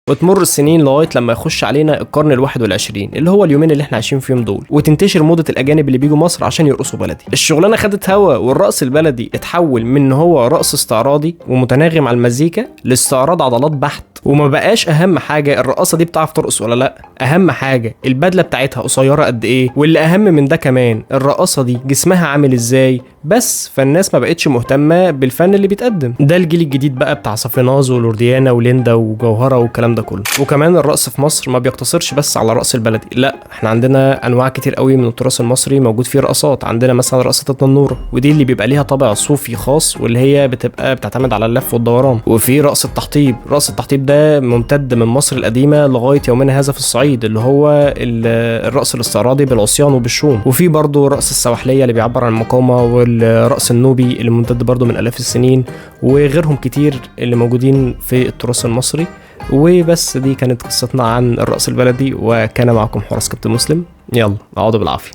وتمر السنين لغايه لما يخش علينا القرن ال21 اللي هو اليومين اللي احنا عايشين فيهم دول، وتنتشر موضه الاجانب اللي بيجوا مصر عشان يرقصوا بلدي. الشغلانه خدت هوا، والرقص البلدي اتحول من ان هو رقص استعراضي ومتناغم على المزيكا لاستعراض عضلات بحت. وما بقاش اهم حاجه الرقاصه دي بتعرف ترقص ولا لا، اهم حاجه البدله بتاعتها قصيره قد ايه، واللي اهم من ده كمان الرقاصه دي جسمها عامل ازاي. بس فالناس ما بقتش مهتمه بالفن اللي بيتقدم. ده الجيل الجديد بقى بتاع صافيناز ولورديانا وليندا وجوهره والكلام ده كله. وكمان الرقص في مصر ما بيقتصرش بس على الرقص البلدي، لا احنا عندنا انواع كتير قوي من التراث المصري موجود فيه رقصات. عندنا مثلا رقصه التنوره، ودي اللي بيبقى ليها طابع صوفي خاص، واللي هي بتبقى بتعتمد على اللف والدوران. وفي رقص التحطيب، رقص التحطيب ده ممتد من مصر القديمه لغايه يومنا هذا في الصعيد، اللي هو الرقص الاستعراضي بالعصيان وبالشوم. وفي برضه رقص السواحليه اللي بيعبر عن المقاومه، والرقص النوبي اللي ممتد برضه من الاف السنين، وغيرهم كتير اللي موجودين في التراث المصري. وبس دي كانت قصتنا عن الرقص البلدي، وكان معكم حراس كابتن مسلم. يلا اقعدوا بالعافيه.